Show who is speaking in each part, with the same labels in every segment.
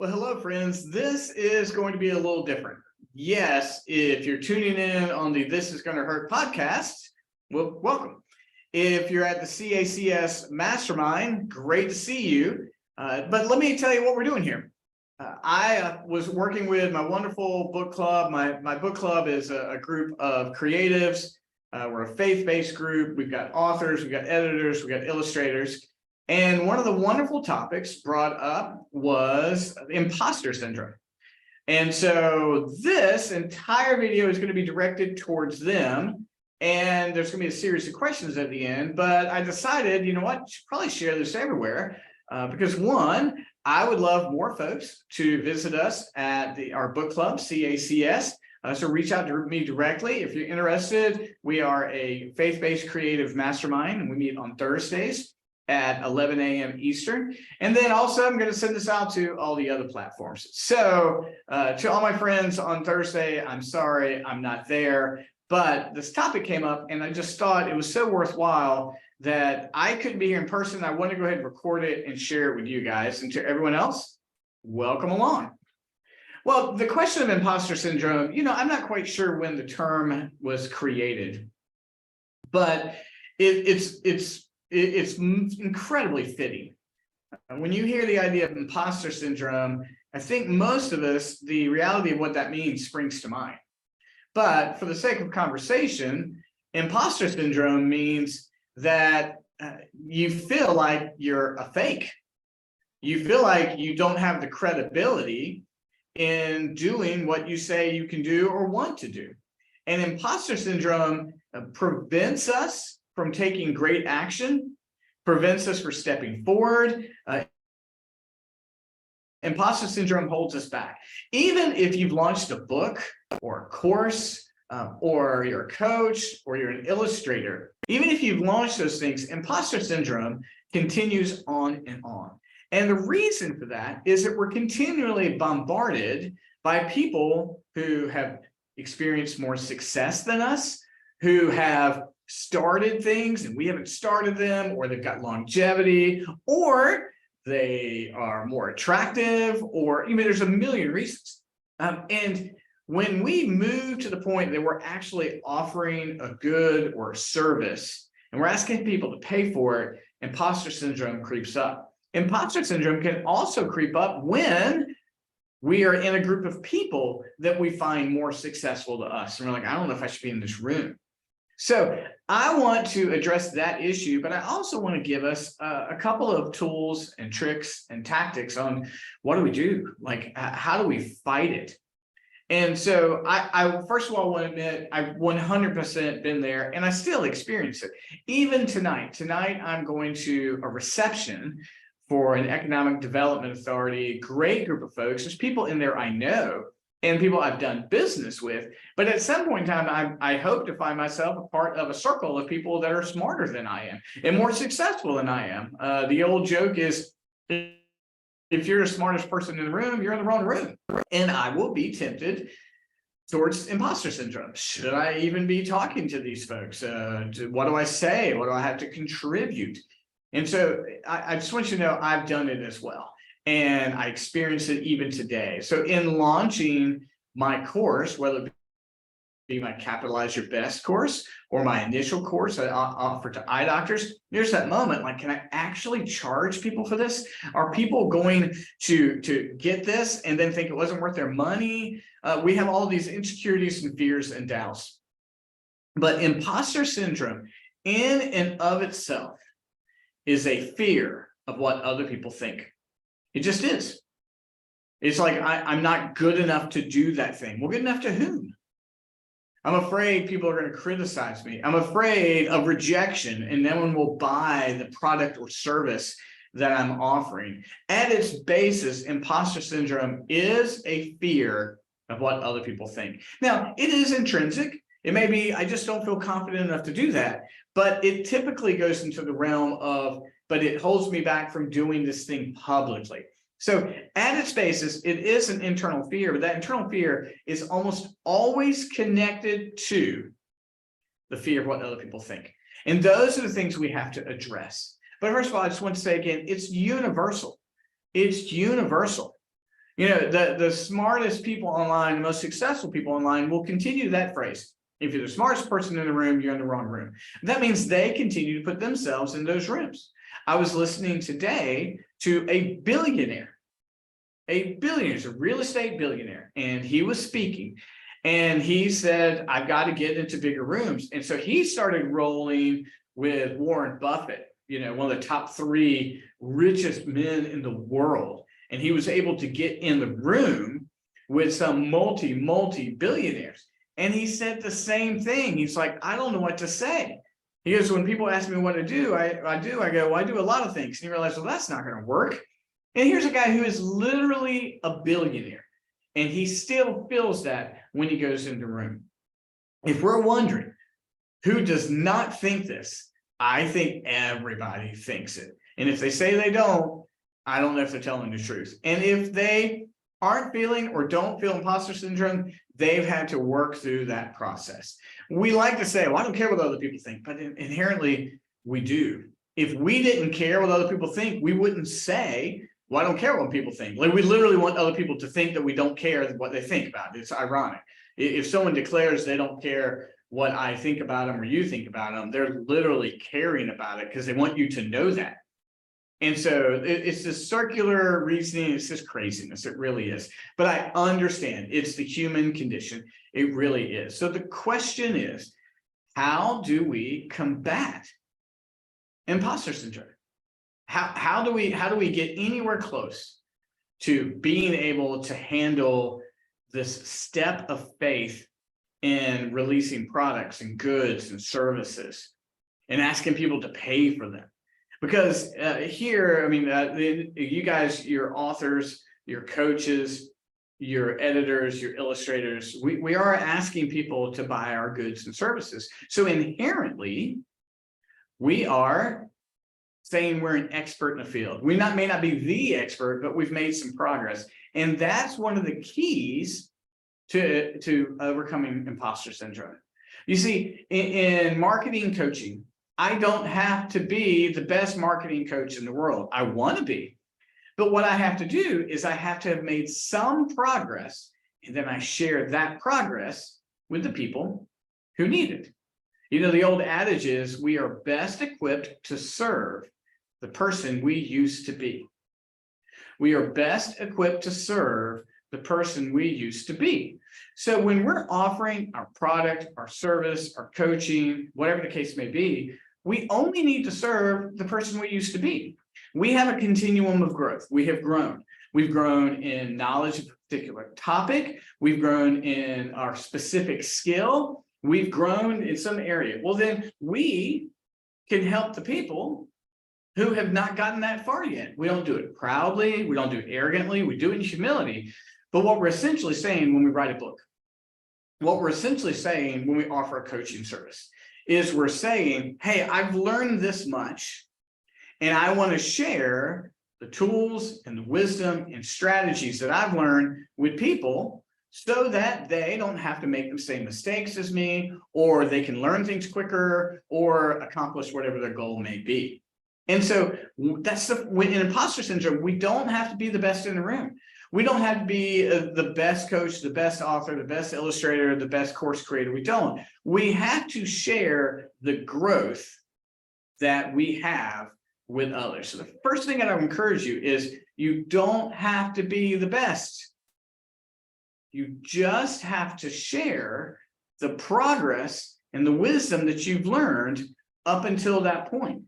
Speaker 1: Well, hello, friends. This is going to be a little different. Yes, if you're tuning in on the This Is Going to Hurt podcast, well, welcome. If you're at the CACS Mastermind, great to see you. But let me tell you what we're doing here. I was working with my wonderful book club. My book club is a group of creatives. We're a faith-based group. We've got authors, we've got editors, we've got illustrators. And one of the wonderful topics brought up was imposter syndrome. And so this entire video is going to be directed towards them. And there's going to be a series of questions at the end. But I decided, you know what, I should probably share this everywhere. Because one, I would love more folks to visit us at our book club, CACS. So reach out to me directly if you're interested. We are a faith-based creative mastermind, and we meet on Thursdays at 11 a.m. Eastern. And then also I'm going to send this out to all the other platforms. So to all my friends on Thursday, I'm sorry I'm not there, but this topic came up and I just thought it was so worthwhile that I couldn't be here in person. I want to go ahead and record it and share it with you guys. And to everyone else, welcome along. Well, the question of imposter syndrome, I'm not quite sure when the term was created, but it's incredibly fitting. When you hear the idea of imposter syndrome, I think most of us, the reality of what that means springs to mind. But for the sake of conversation, imposter syndrome means that you feel like you're a fake. You feel like you don't have the credibility in doing what you say you can do or want to do. And imposter syndrome prevents us from taking great action, prevents us from stepping forward. Imposter syndrome holds us back. Even if you've launched a book or a course, or you're a coach, or you're an illustrator, even if you've launched those things, imposter syndrome continues on and on. And the reason for that is that we're continually bombarded by people who have experienced more success than us, who have started things and we haven't started them, or they've got longevity, or they are more attractive, or there's a million reasons. And when we move to the point that we're actually offering a good or a service and we're asking people to pay for it, imposter syndrome creeps up. Imposter syndrome can also creep up when we are in a group of people that we find more successful to us. And we're like, I don't know if I should be in this room. So I want to address that issue, but I also want to give us a couple of tools and tricks and tactics on what do we do? Like, how do we fight it? And so I first of all want to admit I've 100% been there and I still experience it. Even tonight I'm going to a reception for an economic development authority, great group of folks. There's people in there I know and people I've done business with. But at some point in time, I hope to find myself a part of a circle of people that are smarter than I am and more successful than I am. The old joke is, if you're the smartest person in the room, you're in the wrong room. And I will be tempted towards imposter syndrome. Should I even be talking to these folks? What do I say? What do I have to contribute? And so I just want you to know I've done it as well. And I experience it even today. So in launching my course, whether it be my Capitalize Your Best course or my initial course I offer to eye doctors, there's that moment, like, can I actually charge people for this? Are people going to get this and then think it wasn't worth their money? We have all these insecurities and fears and doubts. But imposter syndrome in and of itself is a fear of what other people think. It just is. It's like, I'm not good enough to do that thing. Well, good enough to whom? I'm afraid people are going to criticize me. I'm afraid of rejection and no one will buy the product or service that I'm offering. At its basis, imposter syndrome is a fear of what other people think. Now, it is intrinsic. It may be, I just don't feel confident enough to do that, but it typically goes into the realm of, but it holds me back from doing this thing publicly. So at its basis, it is an internal fear, but that internal fear is almost always connected to the fear of what other people think. And those are the things we have to address. But first of all, I just want to say again, it's universal. It's universal. The smartest people online, the most successful people online will continue that phrase. If you're the smartest person in the room, you're in the wrong room. That means they continue to put themselves in those rooms. I was listening today to a billionaire, a real estate billionaire, and he was speaking. And he said, I've got to get into bigger rooms. And so he started rolling with Warren Buffett, one of the top 3 richest men in the world. And he was able to get in the room with some multi billionaires. And he said the same thing. He's like, I don't know what to say. He goes, when people ask me what to do, I go, well, I do a lot of things. And you realize, well, that's not going to work. And here's a guy who is literally a billionaire. And he still feels that when he goes into the room. If we're wondering who does not think this, I think everybody thinks it. And if they say they don't, I don't know if they're telling the truth. And if they aren't feeling or don't feel imposter syndrome, they've had to work through that process. We like to say, well, I don't care what other people think, but inherently we do. If we didn't care what other people think, we wouldn't say, well, I don't care what people think. Like, we literally want other people to think that we don't care what they think about it. It's ironic. If someone declares they don't care what I think about them or you think about them, they're literally caring about it because they want you to know that. And so it's this circular reasoning. It's just craziness. It really is. But I understand it's the human condition. It really is. So the question is, how do we combat imposter syndrome? How do we get anywhere close to being able to handle this step of faith in releasing products and goods and services and asking people to pay for them? Because here, you guys, your authors, your coaches, your editors, your illustrators, we are asking people to buy our goods and services. So inherently, we are saying we're an expert in the field. We may not be the expert, but we've made some progress. And that's one of the keys to overcoming imposter syndrome. You see, in marketing coaching, I don't have to be the best marketing coach in the world. I want to be. But what I have to do is I have to have made some progress, and then I share that progress with the people who need it. The old adage is, we are best equipped to serve the person we used to be. We are best equipped to serve the person we used to be. So when we're offering our product, our service, our coaching, whatever the case may be, we only need to serve the person we used to be. We have a continuum of growth. We have grown. We've grown in knowledge of a particular topic. We've grown in our specific skill. We've grown in some area. Well, then we can help the people who have not gotten that far yet. We don't do it proudly. We don't do it arrogantly. We do it in humility. But what we're essentially saying when we write a book, what we're essentially saying when we offer a coaching service, is we're saying, hey, I've learned this much, and I want to share the tools and the wisdom and strategies that I've learned with people so that they don't have to make the same mistakes as me, or they can learn things quicker or accomplish whatever their goal may be. And so that's in imposter syndrome, we don't have to be the best in the room. We don't have to be the best coach, the best author, the best illustrator, the best course creator. We don't. We have to share the growth that we have with others. So the first thing that I would encourage you is, you don't have to be the best. You just have to share the progress and the wisdom that you've learned up until that point,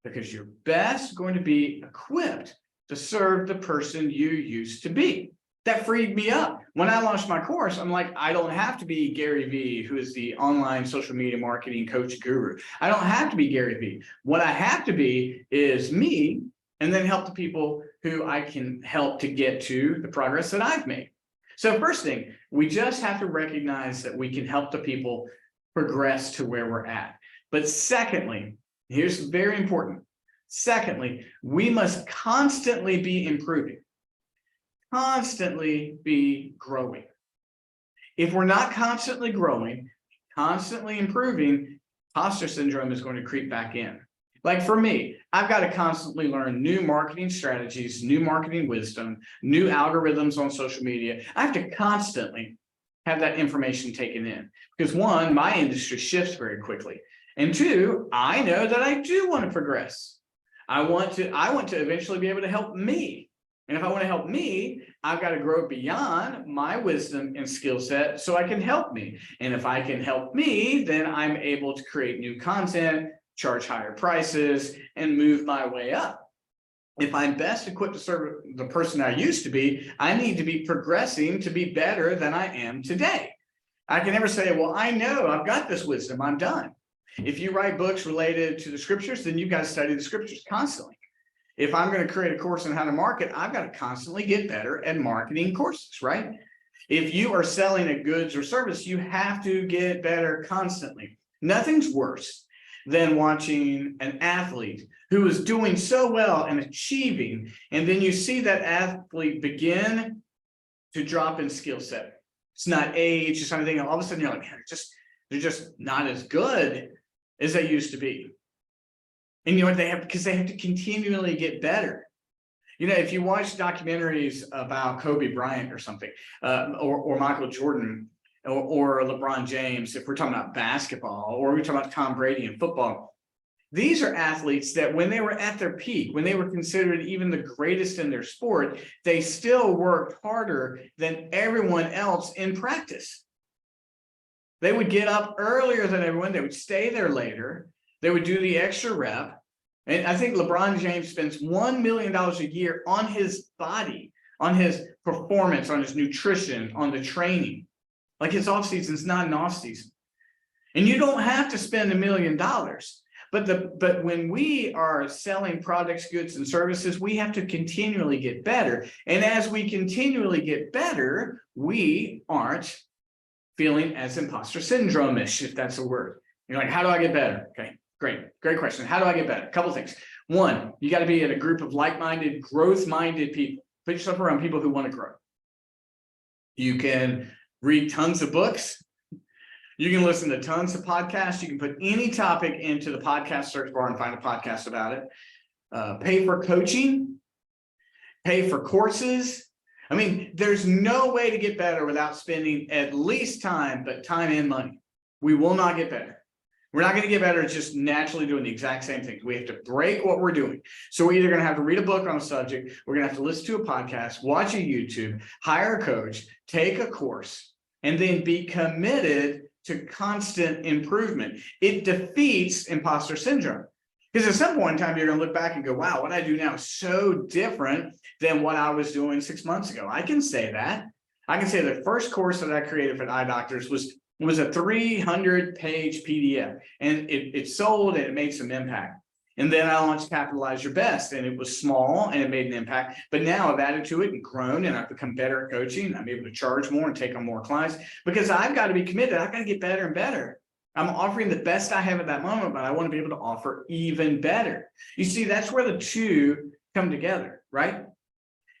Speaker 1: because you're best going to be equipped to serve the person you used to be. That freed me up. When I launched my course, I'm like, I don't have to be Gary Vee, who is the online social media marketing coach guru. I don't have to be Gary Vee. What I have to be is me, and then help the people who I can help to get to the progress that I've made. So first thing, we just have to recognize that we can help the people progress to where we're at. But secondly, here's very important. Secondly, we must constantly be improving, constantly be growing. If we're not constantly growing, constantly improving, imposter syndrome is going to creep back in. Like for me, I've got to constantly learn new marketing strategies, new marketing wisdom, new algorithms on social media. I have to constantly have that information taken in because one, my industry shifts very quickly. And two, I know that I do want to progress. I want to eventually be able to help me. And if I want to help me, I've got to grow beyond my wisdom and skill set so I can help me. And if I can help me, then I'm able to create new content, charge higher prices, and move my way up. If I'm best equipped to serve the person I used to be, I need to be progressing to be better than I am today. I can never say, well, I know I've got this wisdom, I'm done. If you write books related to the scriptures, then you've got to study the scriptures constantly. If I'm going to create a course on how to market, I've got to constantly get better at marketing courses, right? If you are selling a goods or service, you have to get better constantly. Nothing's worse than watching an athlete who is doing so well and achieving, and then you see that athlete begin to drop in skill set. It's not age, it's not anything. All of a sudden you're like, man, they're just not as good as they used to be. And you know what they have, because they have to continually get better. You know, if you watch documentaries about Kobe Bryant or something, or Michael Jordan, or LeBron James, if we're talking about basketball, or we're talking about Tom Brady in football, these are athletes that when they were at their peak, when they were considered even the greatest in their sport, they still worked harder than everyone else in practice. They would get up earlier than everyone. They would stay there later. They would do the extra rep. And I think LeBron James spends $1 million a year on his body, on his performance, on his nutrition, on the training. Like his off season is not an off season. And you don't have to spend $1 million. But when we are selling products, goods, and services, we have to continually get better. And as we continually get better, we aren't feeling as imposter syndrome-ish, if that's a word. You're like, how do I get better? Okay, great question. How do I get better? A couple things. One, you got to be in a group of like-minded, growth-minded people. Put yourself around people who want to grow. You can read tons of books. You can listen to tons of podcasts. You can put any topic into the podcast search bar and find a podcast about it. Pay for coaching, pay for courses. I mean, there's no way to get better without spending at least time, but time and money. We will not get better. We're not going to get better just naturally doing the exact same things. We have to break what we're doing. So we're either going to have to read a book on a subject, we're going to have to listen to a podcast, watch a YouTube, hire a coach, take a course, and then be committed to constant improvement. It defeats imposter syndrome. Because at some point in time, you're going to look back and go, wow, what I do now is so different than what I was doing 6 months ago. I can say that. I can say the first course that I created for eye doctors was a 300-page PDF, and it sold and it made some impact. And then I launched Capitalize Your Best, and it was small and it made an impact. But now I've added to it and grown, and I've become better at coaching. I'm able to charge more and take on more clients because I've got to be committed. I've got to get better and better. I'm offering the best I have at that moment, but I want to be able to offer even better. You see, that's where the two come together, right?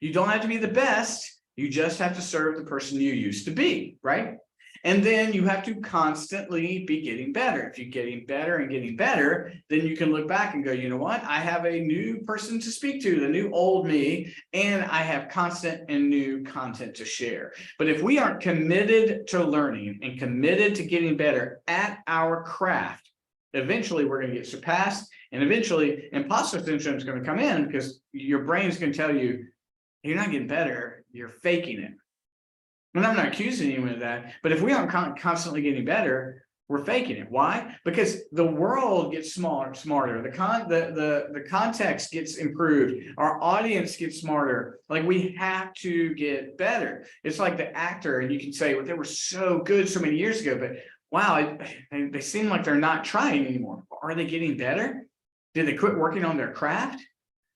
Speaker 1: You don't have to be the best. You just have to serve the person you used to be, right? And then you have to constantly be getting better. If you're getting better and getting better, then you can look back and go, you know what? I have a new person to speak to, the new old me, and I have constant and new content to share. But if we aren't committed to learning and committed to getting better at our craft, eventually we're going to get surpassed, and eventually imposter syndrome is going to come in because your brain's going to tell you, you're not getting better, you're faking it. And I'm not accusing anyone of that, but if we aren't constantly getting better, we're faking it. Why? Because the world gets smarter. The context gets improved. Our audience gets smarter. Like, we have to get better. It's like the actor, and you can say, well, they were so good so many years ago, but wow, they seem like they're not trying anymore. Are they getting better? Did they quit working on their craft?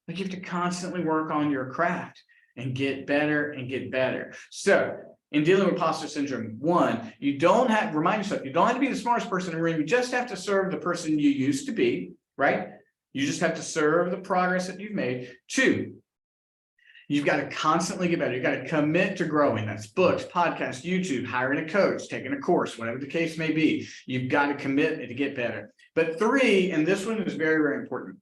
Speaker 1: Like, you have to constantly work on your craft and get better and get better. So in dealing with imposter syndrome, one, you don't have, remind yourself, you don't have to be the smartest person in the room. You just have to serve the person you used to be, right? You just have to serve the progress that you've made. Two, you've got to constantly get better. You've got to commit to growing. That's books, podcasts, YouTube, hiring a coach, taking a course, whatever the case may be. You've got to commit to get better. But 3, and this one is very, very important.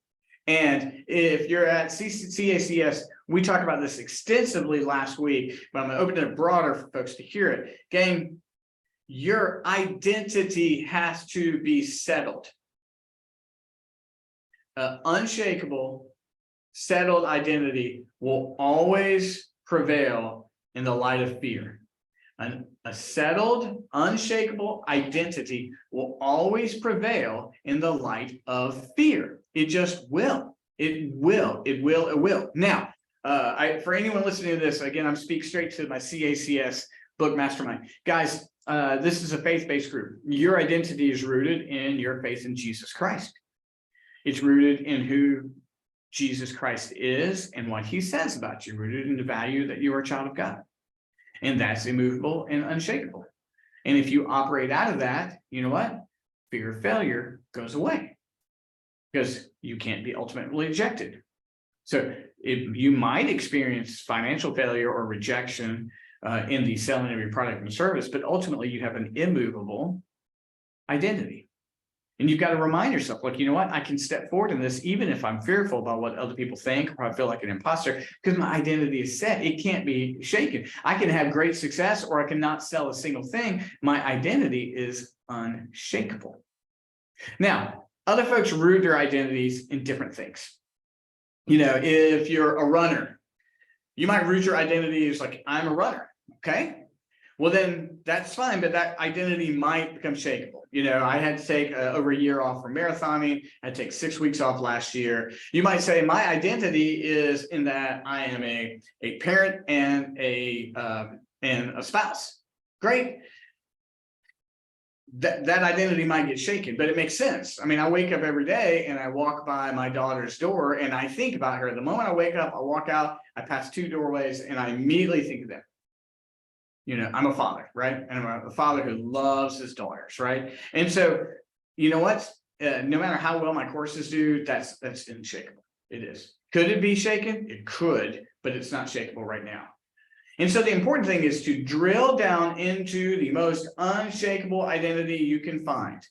Speaker 1: And if you're at CACS, we talked about this extensively last week, but I'm going to open it broader for folks to hear it. Gang, your identity has to be settled. Unshakable, settled identity will always prevail in the light of fear. A settled, unshakable identity will always prevail in the light of fear. It just will. It will. It will. It will. Now, for anyone listening to this, again, I'm speaking straight to my CACS book mastermind. Guys, this is a faith-based group. Your identity is rooted in your faith in Jesus Christ. It's rooted in who Jesus Christ is and what he says about you, rooted in the value that you are a child of God. And that's immovable and unshakable. And if you operate out of that, you know what? Fear of failure goes away because you can't be ultimately rejected. So if you might experience financial failure or rejection in the selling of your product and service, but ultimately you have an immovable identity. And you've got to remind yourself, like, you know what? I can step forward in this, even if I'm fearful about what other people think, or I feel like an imposter, because my identity is set. It can't be shaken. I can have great success, or I cannot sell a single thing. My identity is unshakable. Now, other folks root their identities in different things. You know, if you're a runner, you might root your identity as like, I'm a runner. Okay. Well, then that's fine, but that identity might become shakeable. You know, I had to take over a year off from marathoning. I had to take 6 weeks off last year. You might say my identity is in that I am a parent and a spouse. Great. That identity might get shaken, but it makes sense. I mean, I wake up every day and I walk by my daughter's door and I think about her. The moment I wake up, I walk out, I pass 2 doorways and I immediately think of them. You know, I'm a father, right? And I'm a father who loves his daughters, right? And so, you know what? No matter how well my courses do, that's unshakable. It is. Could it be shaken? It could, but it's not shakeable right now. And so the important thing is to drill down into the most unshakable identity you can find.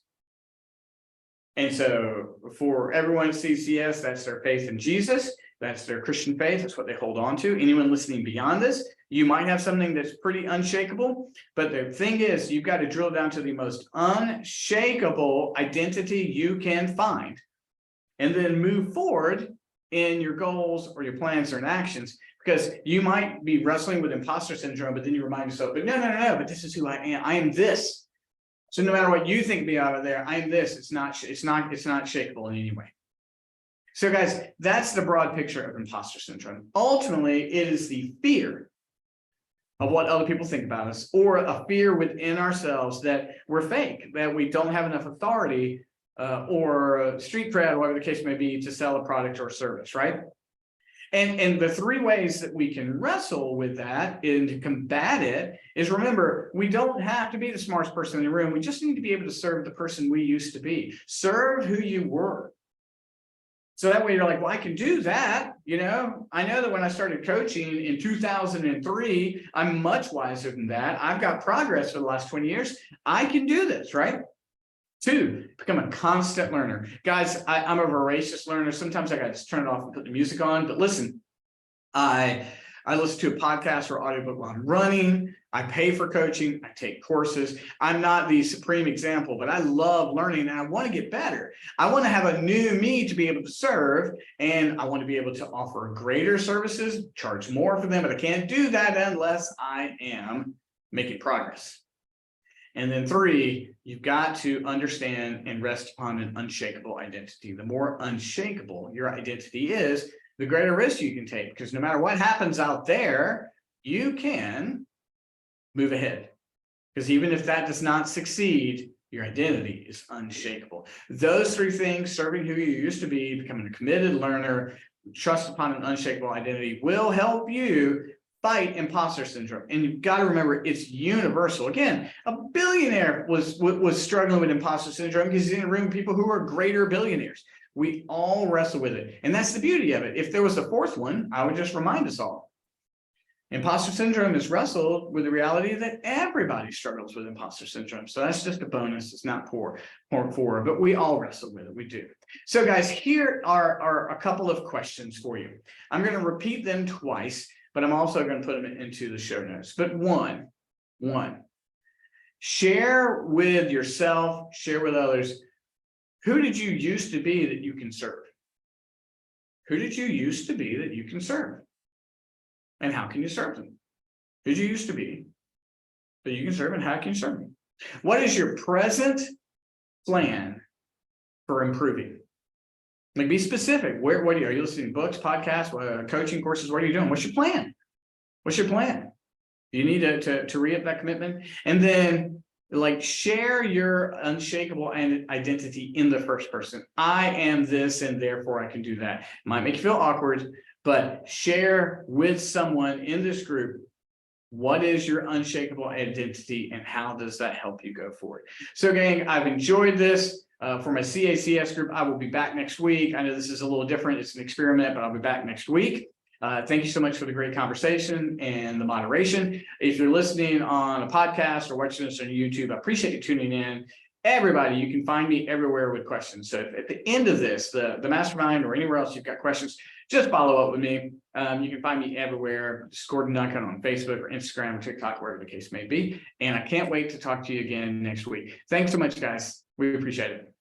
Speaker 1: And so for everyone at CCS, that's their faith in Jesus. That's their Christian faith. That's what they hold on to. Anyone listening beyond this, you might have something that's pretty unshakable. But the thing is, you've got to drill down to the most unshakable identity you can find. And then move forward in your goals or your plans or in actions. Because you might be wrestling with imposter syndrome, but then you remind yourself, but no, but this is who I am. I am this. So no matter what you think me out of there, I am this. It's not shakeable in any way. So guys, that's the broad picture of imposter syndrome. Ultimately, it is the fear of what other people think about us, or a fear within ourselves that we're fake, that we don't have enough authority or street cred, whatever the case may be, to sell a product or service, right? And the 3 ways that we can wrestle with that and to combat it is, remember, we don't have to be the smartest person in the room. We just need to be able to serve the person we used to be. Serve who you were. So that way you're like, well, I can do that. You know, I know that when I started coaching in 2003, I'm much wiser than that. I've got progress for the last 20 years. I can do this, right? 2, become a constant learner. Guys, I'm a voracious learner. Sometimes I got to just turn it off and put the music on. But listen, I listen to a podcast or audiobook while I'm running. I pay for coaching. I take courses. I'm not the supreme example, but I love learning and I want to get better. I want to have a new me to be able to serve, and I want to be able to offer greater services, charge more for them, but I can't do that unless I am making progress. And then 3, you've got to understand and rest upon an unshakable identity. The more unshakable your identity is, the greater risk you can take, because no matter what happens out there, you can move ahead. Because even if that does not succeed, your identity is unshakable. Those 3 things, serving who you used to be, becoming a committed learner, trust upon an unshakable identity, will help you fight imposter syndrome. And you've got to remember, it's universal. Again, a billionaire was struggling with imposter syndrome because he's in a room with people who are greater billionaires. We all wrestle with it. And that's the beauty of it. If there was a 4th one, I would just remind us all. Imposter syndrome is wrestled with the reality that everybody struggles with imposter syndrome. So that's just a bonus. It's not poor for, but we all wrestle with it. We do. So guys, here are a couple of questions for you. I'm going to repeat them twice, but I'm also going to put them into the show notes. But one, share with yourself, share with others. Who did you used to be that you can serve? Who did you used to be that you can serve? And how can you serve them? Who did you used to be that you can serve, and how can you serve them? What is your present plan for improving? Like, be specific. What are you listening to? Books, podcasts, coaching courses? What are you doing? What's your plan? What's your plan? You need to re-up that commitment. And then, like, share your unshakable identity in the first person. I am this, and therefore I can do that. It might make you feel awkward, but share with someone in this group, what is your unshakable identity and how does that help you go forward? So gang, I've enjoyed this. For my CACS group, I will be back next week. I know this is a little different. It's an experiment, but I'll be back next week. Thank you so much for the great conversation and the moderation. If you're listening on a podcast or watching this on YouTube, I appreciate you tuning in. Everybody, you can find me everywhere with questions. So at the end of this, the mastermind or anywhere else you've got questions, just follow up with me. You can find me everywhere. Just Gordon Duncan on Facebook or Instagram or TikTok, wherever the case may be. And I can't wait to talk to you again next week. Thanks so much, guys. We appreciate it.